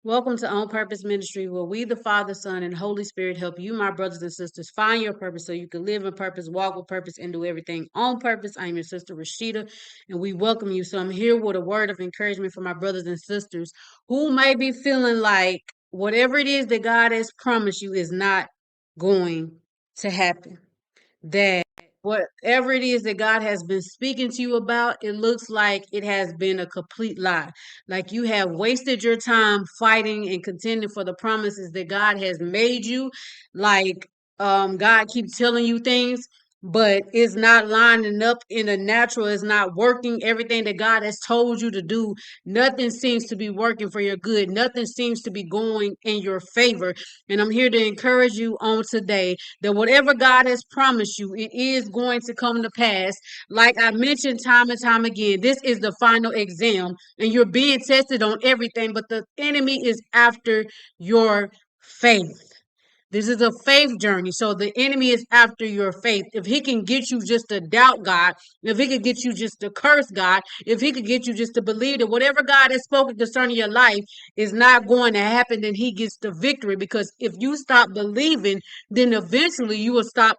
Welcome to On Purpose Ministry, where we, the Father, Son, and Holy Spirit, help you, my brothers and sisters, find your purpose so you can live in purpose, walk with purpose, and do everything on purpose. I am your sister, Rashida, and we welcome you. So I'm here with a word of encouragement for my brothers and sisters who may be feeling like whatever it is that God has promised you is not going to happen. That whatever it is that God has been speaking to you about, it looks like it has been a complete lie. Like you have wasted your time fighting and contending for the promises that God has made you. Like God keeps telling you things, but it's not lining up in the natural, it's not working. Everything that God has told you to do, nothing seems to be working for your good. Nothing seems to be going in your favor. And I'm here to encourage you on today that whatever God has promised you, it is going to come to pass. Like I mentioned time and time again, this is the final exam, and you're being tested on everything, but the enemy is after your faith. This is a faith journey. So the enemy is after your faith. If he can get you just to doubt God, if he could get you just to curse God, if he could get you just to believe that whatever God has spoken concerning your life is not going to happen, then he gets the victory. Because if you stop believing, then eventually you will stop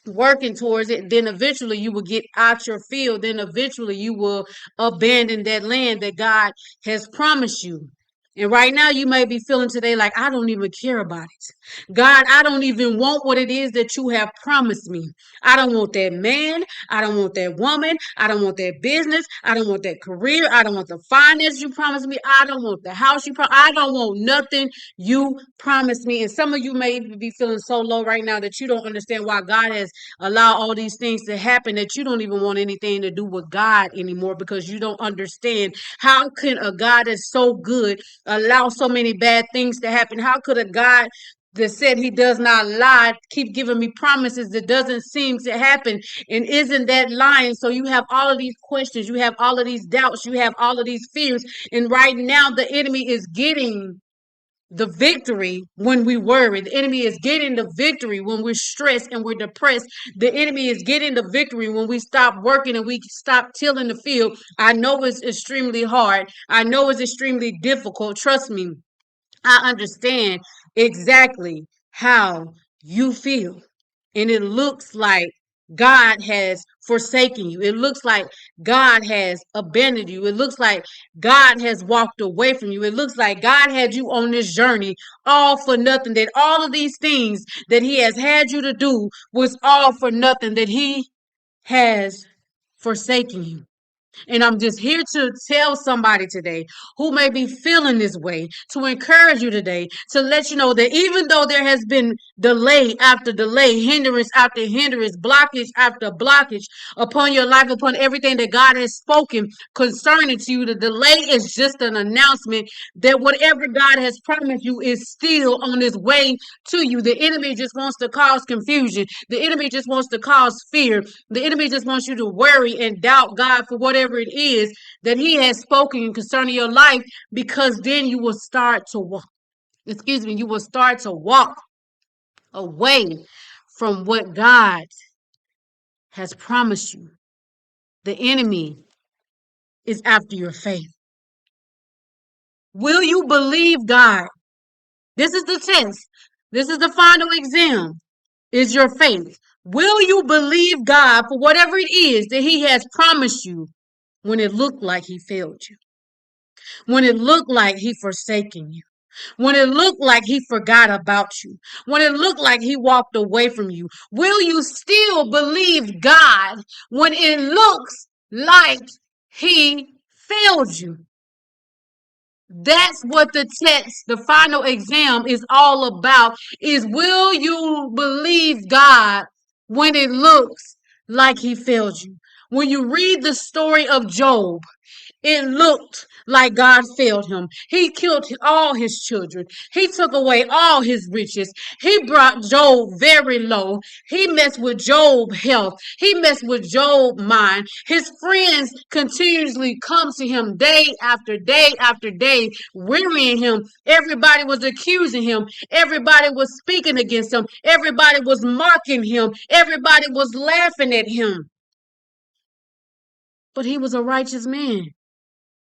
working towards it. Then eventually you will get out your field. Then eventually you will abandon that land that God has promised you. And right now you may be feeling today like, I don't even care about it. God, I don't even want what it is that you have promised me. I don't want that man. I don't want that woman. I don't want that business. I don't want that career. I don't want the finance you promised me. I don't want the house I don't want nothing you promised me. And some of you may even be feeling so low right now that you don't understand why God has allowed all these things to happen, that you don't even want anything to do with God anymore, because you don't understand how can a God that's so good allow so many bad things to happen. How could a God that said he does not lie keep giving me promises that doesn't seem to happen? And isn't that lying? So you have all of these questions, you have all of these doubts, you have all of these fears, and right now the enemy is getting the victory when we worry. The enemy is getting the victory when we're stressed and we're depressed. The enemy is getting the victory when we stop working and we stop tilling the field. I know it's extremely hard. I know it's extremely difficult. Trust me, I understand exactly how you feel. And it looks like God has forsaken you. It looks like God has abandoned you. It looks like God has walked away from you. It looks like God had you on this journey all for nothing. That all of these things that He has had you to do was all for nothing. That He has forsaken you. And I'm just here to tell somebody today who may be feeling this way, to encourage you today, to let you know that even though there has been delay after delay, hindrance after hindrance, blockage after blockage upon your life, upon everything that God has spoken concerning to you, the delay is just an announcement that whatever God has promised you is still on its way to you. The enemy just wants to cause confusion. The enemy just wants to cause fear. The enemy just wants you to worry and doubt God for whatever it is that He has spoken concerning your life, because then you will start to walk. You will start to walk away from what God has promised you. The enemy is after your faith. Will you believe God? This is the test. This is the final exam. Is your faith. Will you believe God for whatever it is that He has promised you when it looked like He failed you? When it looked like He forsaken you? When it looked like He forgot about you? When it looked like He walked away from you? Will you still believe God when it looks like He failed you? That's what the test, the final exam is all about, is will you believe God when it looks like He failed you? When you read the story of Job, it looked like God failed him. He killed all his children. He took away all his riches. He brought Job very low. He messed with Job's health. He messed with Job's mind. His friends continuously come to him day after day after day, wearying him. Everybody was accusing him. Everybody was speaking against him. Everybody was mocking him. Everybody was laughing at him. But he was a righteous man.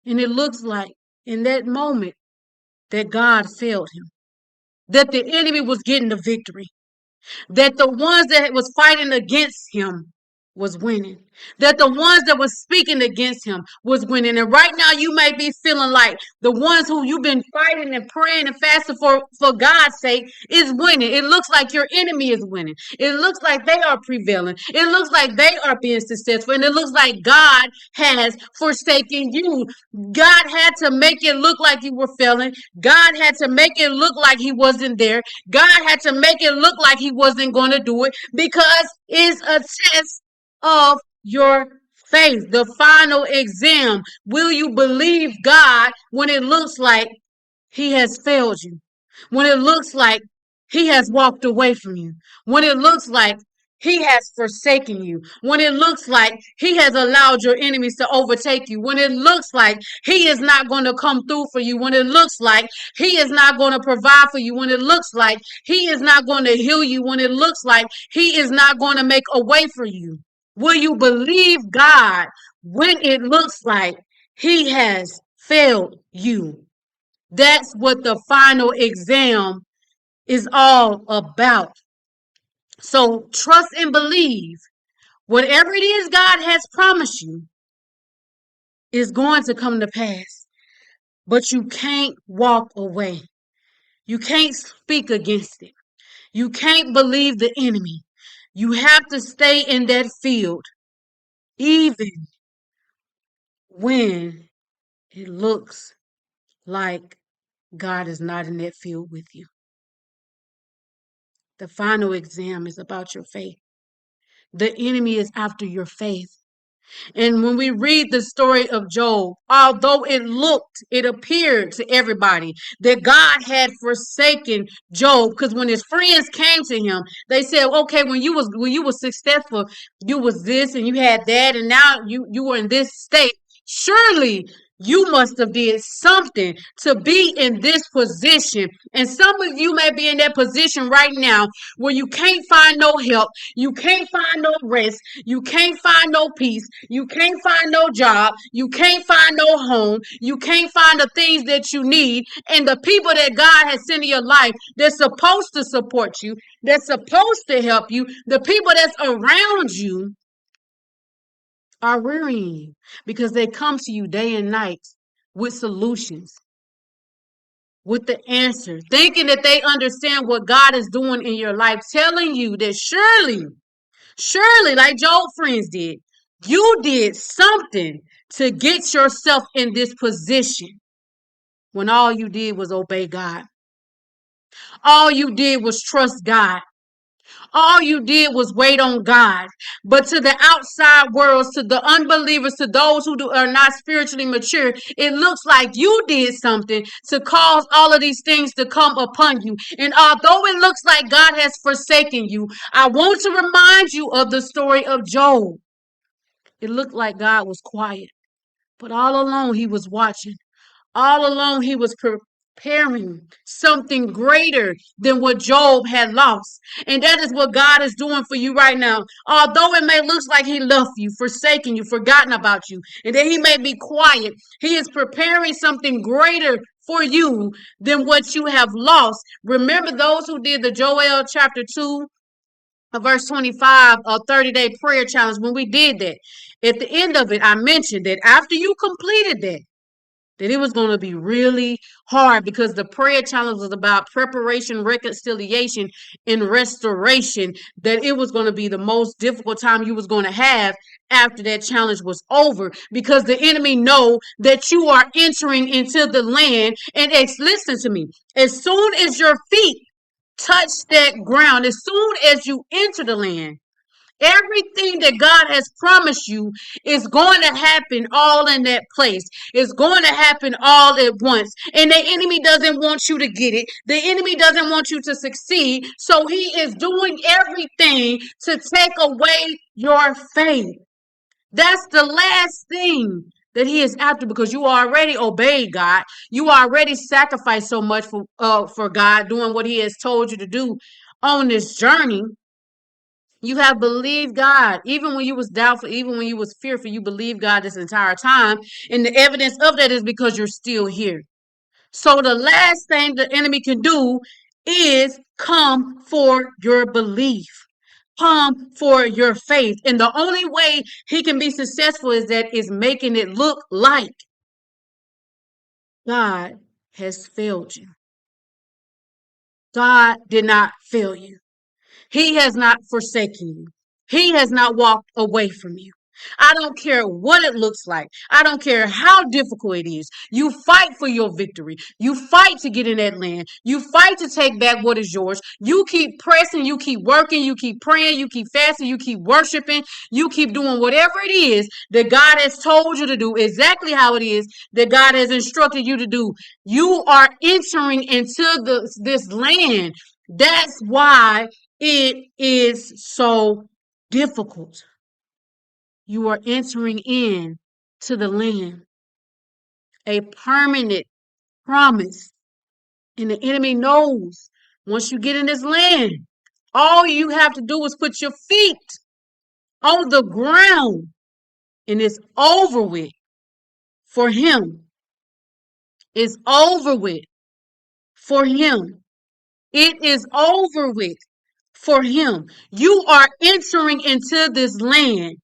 And it looks like in that moment, that God failed him, that the enemy was getting the victory, that the ones that was fighting against him was winning, that the ones that was speaking against him was winning. And right now you may be feeling like the ones who you've been fighting and praying and fasting for God's sake is winning. It looks like your enemy is winning. It looks like they are prevailing. It looks like they are being successful. And it looks like God has forsaken you. God had to make it look like you were failing. God had to make it look like he wasn't there. God had to make it look like he wasn't going to do it, because it's a test of your faith. The final exam. Will you believe God when it looks like he has failed you? When it looks like he has walked away from you? When it looks like he has forsaken you? When it looks like he has allowed your enemies to overtake you? When it looks like he is not going to come through for you? When it looks like he is not going to provide for you? When it looks like he is not going to heal you? When it looks like he is not going to make a way for you? Will you believe God when it looks like he has failed you? That's what the final exam is all about. So trust and believe whatever it is God has promised you is going to come to pass. But you can't walk away. You can't speak against it. You can't believe the enemy. You have to stay in that field, even when it looks like God is not in that field with you. The final exam is about your faith. The enemy is after your faith. And when we read the story of Job, although it appeared to everybody that God had forsaken Job, because when his friends came to him, they said, okay, when you was successful, you was this and you had that, and now you were in this state. Surely you must have did something to be in this position. And some of you may be in that position right now where you can't find no help, you can't find no rest, you can't find no peace, you can't find no job, you can't find no home, you can't find the things that you need. And the people that God has sent in your life, they're supposed to support you, they're supposed to help you, the people that's around you are wearying you, because they come to you day and night with solutions, with the answer, thinking that they understand what God is doing in your life, telling you that surely, like Job's friends did, you did something to get yourself in this position, when all you did was obey God. All you did was trust God. All you did was wait on God. But to the outside world, to the unbelievers, to those who are not spiritually mature, it looks like you did something to cause all of these things to come upon you. And although it looks like God has forsaken you, I want to remind you of the story of Job. It looked like God was quiet, but all along he was watching. All along he was preparing something greater than what Job had lost. And that is what God is doing for you right now. Although it may look like he left you, forsaken you, forgotten about you, and that he may be quiet, he is preparing something greater for you than what you have lost. Remember those who did the Joel chapter 2, verse 25, a 30-day prayer challenge. When we did that, at the end of it, I mentioned that after you completed that it was going to be really hard, because the prayer challenge was about preparation, reconciliation, and restoration, that it was going to be the most difficult time you was going to have after that challenge was over, because the enemy know that you are entering into the land. And listen to me, as soon as your feet touch that ground, as soon as you enter the land, everything that God has promised you is going to happen all in that place. It's going to happen all at once. And the enemy doesn't want you to get it. The enemy doesn't want you to succeed. So he is doing everything to take away your faith. That's the last thing that he is after, because you already obeyed God. You already sacrificed so much for God, doing what he has told you to do on this journey. You have believed God, even when you was doubtful, even when you was fearful, you believed God this entire time. And the evidence of that is because you're still here. So the last thing the enemy can do is come for your belief, come for your faith. And the only way he can be successful is making it look like God has failed you. God did not fail you. He has not forsaken you. He has not walked away from you. I don't care what it looks like. I don't care how difficult it is. You fight for your victory. You fight to get in that land. You fight to take back what is yours. You keep pressing. You keep working. You keep praying. You keep fasting. You keep worshiping. You keep doing whatever it is that God has told you to do, exactly how it is that God has instructed you to do. You are entering into this land. That's why it is so difficult. You are entering in to the land, a permanent promise. And the enemy knows once you get in this land, all you have to do is put your feet on the ground and it's over with for him. It's over with for him. It is over with for him. You are entering into this land.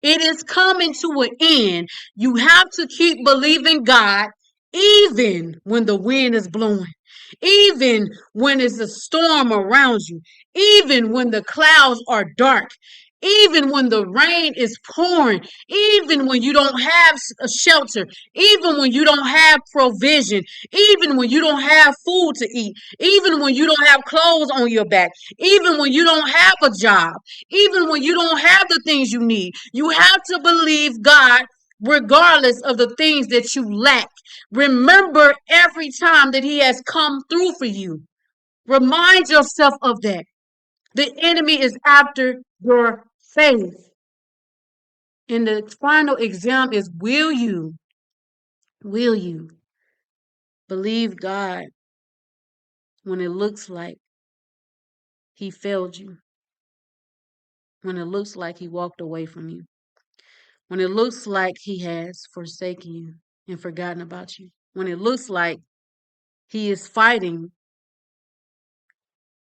It is coming to an end. You have to keep believing God even when the wind is blowing, even when it's a storm around you, even when the clouds are dark, even when the rain is pouring, even when you don't have a shelter, even when you don't have provision, even when you don't have food to eat, even when you don't have clothes on your back, even when you don't have a job, even when you don't have the things you need. You have to believe God regardless of the things that you lack. Remember every time that he has come through for you. Remind yourself of that. The enemy is after your faith. And the final exam is will you believe God when it looks like he failed you? When it looks like he walked away from you? When it looks like he has forsaken you and forgotten about you? When it looks like he is fighting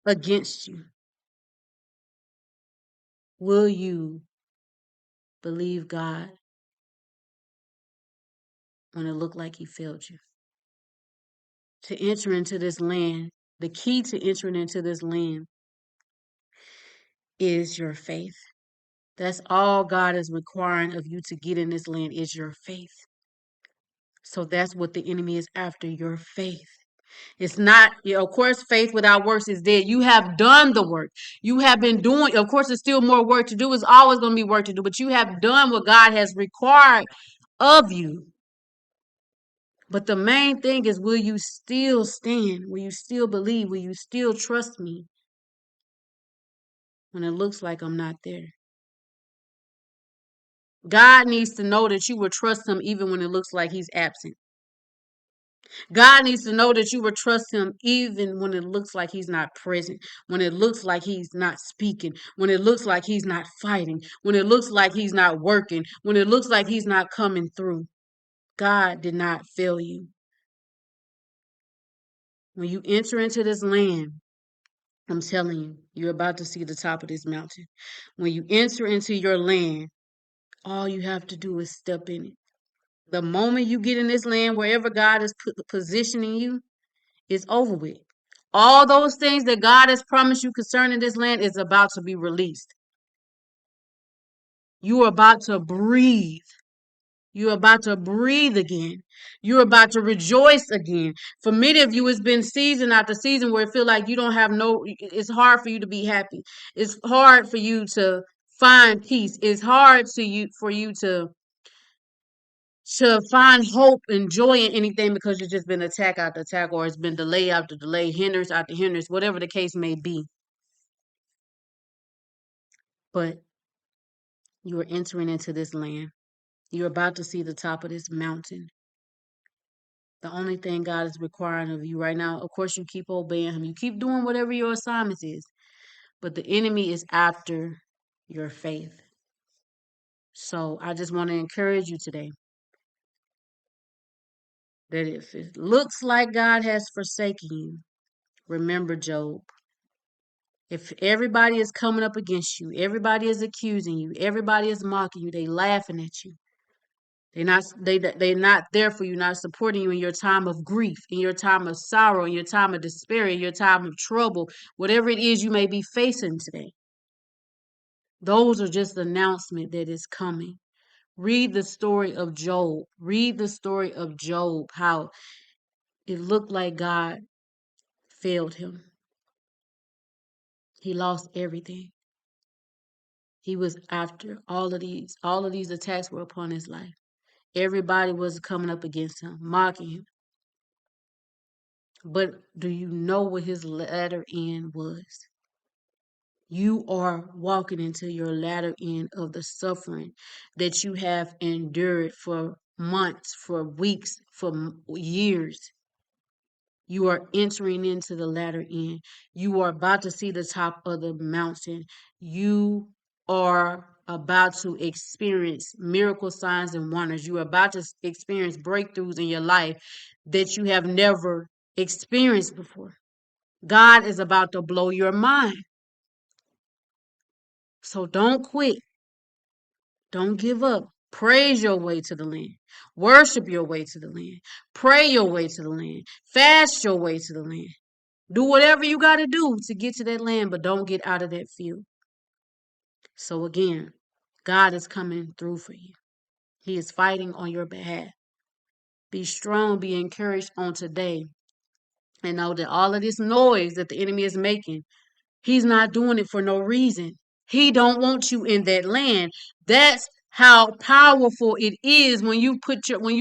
against you? Will you believe God when it looked like he failed you? To enter into this land, the key to entering into this land is your faith. That's all God is requiring of you to get in this land is your faith. So that's what the enemy is after, your faith. It's not, of course, faith without works is dead. You have done the work. You have been doing, of course, there's still more work to do. It's always going to be work to do, but you have done what God has required of you. But the main thing is, will you still stand? Will you still believe? Will you still trust me when it looks like I'm not there? God needs to know that you will trust him even when it looks like he's absent. God needs to know that you will trust him even when it looks like he's not present, when it looks like he's not speaking, when it looks like he's not fighting, when it looks like he's not working, when it looks like he's not coming through. God did not fail you. When you enter into this land, I'm telling you, you're about to see the top of this mountain. When you enter into your land, all you have to do is step in it. The moment you get in this land, wherever God is positioning you, it's over with. All those things that God has promised you concerning this land is about to be released. You are about to breathe. You're about to breathe again. You're about to rejoice again. For many of you, it's been season after season where it feels like you don't have it's hard for you to be happy. It's hard for you to find peace. It's hard for you to find hope and joy in anything because it's just been attack after attack, or it's been delay after delay, hindrance after hindrance, whatever the case may be. But you are entering into this land. You're about to see the top of this mountain. The only thing God is requiring of you right now, of course, you keep obeying him. You keep doing whatever your assignment is. But the enemy is after your faith. So I just want to encourage you today. that if it looks like God has forsaken you, remember Job. If everybody is coming up against you, everybody is accusing you, everybody is mocking you, they laughing at you. They're not there for you, not supporting you in your time of grief, in your time of sorrow, in your time of despair, in your time of trouble, whatever it is you may be facing today. Those are just the announcement that is coming. Read the story of Job. Read the story of Job, how it looked like God failed him. He lost everything. He was after all of these attacks were upon his life. Everybody was coming up against him, mocking him. But do you know what his latter end was? You are walking into your latter end of the suffering that you have endured for months, for weeks, for years. You are entering into the latter end. You are about to see the top of the mountain. You are about to experience miracle signs and wonders. You are about to experience breakthroughs in your life that you have never experienced before. God is about to blow your mind. So don't quit. Don't give up. Praise your way to the land. Worship your way to the land. Pray your way to the land. Fast your way to the land. Do whatever you got to do to get to that land, but don't get out of that field. So again, God is coming through for you. He is fighting on your behalf. Be strong, be encouraged on today, and know that all of this noise that the enemy is making, he's not doing it for no reason. He don't want you in that land. That's how powerful it is when you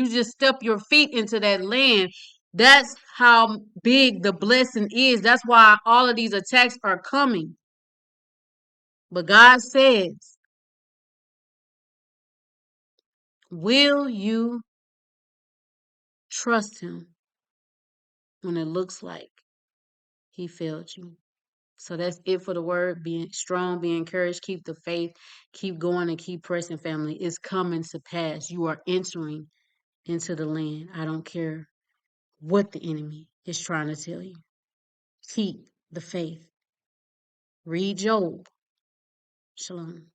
just step your feet into that land. That's how big the blessing is. That's why all of these attacks are coming. But God says, will you trust him when it looks like he failed you? So that's it for the word. Be strong, be encouraged, keep the faith, keep going and keep pressing, family. It's coming to pass. You are entering into the land. I don't care what the enemy is trying to tell you. Keep the faith. Read Job. Shalom.